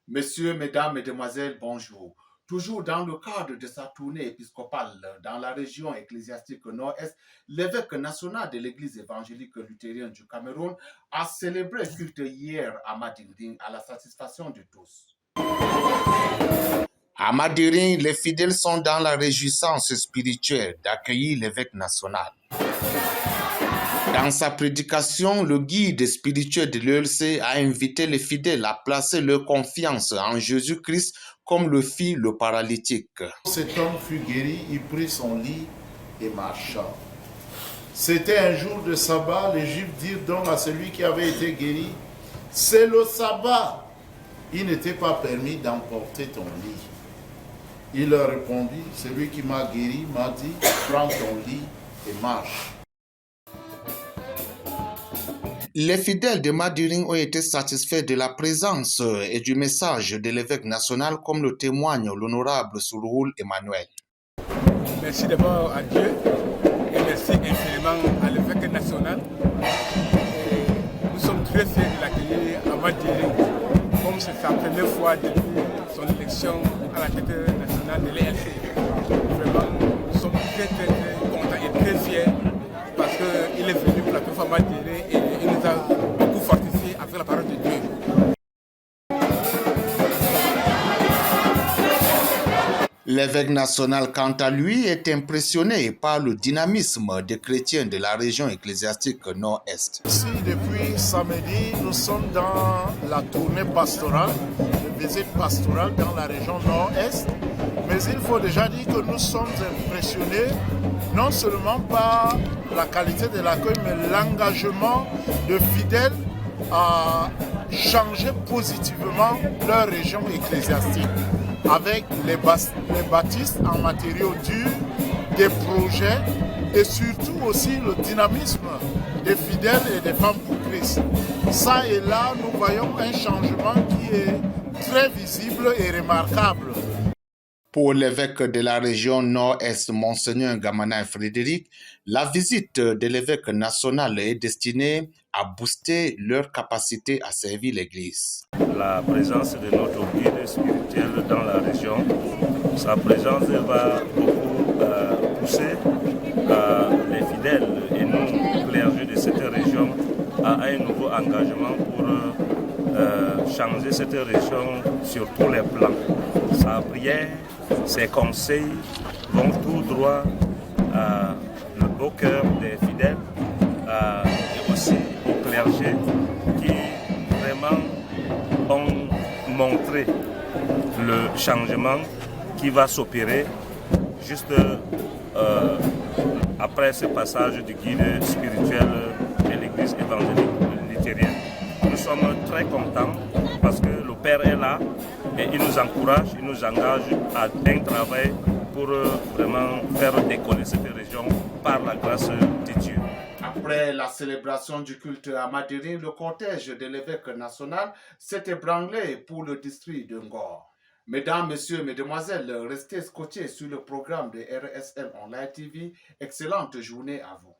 Messieurs, mesdames, mesdemoiselles, bonjour. Toujours dans le cadre de sa tournée épiscopale dans la région ecclésiastique nord-est, l'évêque national de l'Église évangélique luthérienne du Cameroun a célébré culte hier à Madiring à la satisfaction de tous. À Madiring, les fidèles sont dans la réjouissance spirituelle d'accueillir l'évêque national. Dans sa prédication, le guide spirituel de l'ELC a invité les fidèles à placer leur confiance en Jésus-Christ comme le fit le paralytique. Cet homme fut guéri, il prit son lit et marcha. C'était un jour de sabbat, les Juifs dirent donc à celui qui avait été guéri, c'est le sabbat. Il n'était pas permis d'emporter ton lit. Il leur répondit, celui qui m'a guéri m'a dit, prends ton lit et marche. Les fidèles de Madiring ont été satisfaits de la présence et du message de l'évêque national, comme le témoigne l'honorable Souroul Emmanuel. Merci d'abord à Dieu et merci infiniment à l'évêque national. Et nous sommes très fiers de l'accueillir à Madiring, comme c'est sa première fois depuis son élection à la tête nationale de l'ELC. Vraiment, nous sommes très contents et très fiers parce qu'il est venu pour la première fois à Madiring et il nous a beaucoup fortifié avec la parole de Dieu. L'évêque national, quant à lui, est impressionné par le dynamisme des chrétiens de la région ecclésiastique nord-est. Ici, depuis samedi, nous sommes dans la tournée pastorale, de visite pastorale dans la région nord-est. Mais il faut déjà dire que nous sommes impressionnés non seulement par la qualité de l'accueil, mais l'engagement de fidèles à changer positivement leur région ecclésiastique avec les baptistes en matériaux durs, des projets et surtout aussi le dynamisme des fidèles et des femmes pour Christ. Ça et là, nous voyons un changement qui est très visible et remarquable. Pour l'évêque de la région nord-est, Monseigneur Gamana Frédéric, la visite de l'évêque national est destinée à booster leur capacité à servir l'Église. La présence de notre guide spirituel dans la région, sa présence va beaucoup pousser les fidèles et nous, clergés de cette région, à un nouveau engagement pour changer cette région sur tous les plans. Sa prière, ses conseils vont tout droit au cœur des fidèles et aussi aux clergés qui vraiment ont montré le changement qui va s'opérer juste après ce passage du guide spirituel de l'Église évangélique luthérienne. Nous sommes très contents parce que le Père est là et il nous encourage, il nous engage à un travail pour vraiment faire décoller cette région par la grâce de Dieu. Après la célébration du culte à Madiring, le cortège de l'évêque national s'est ébranlé pour le district de Ngor. Mesdames, messieurs, mesdemoiselles, restez scotchés sur le programme de RSL Online TV. Excellente journée à vous.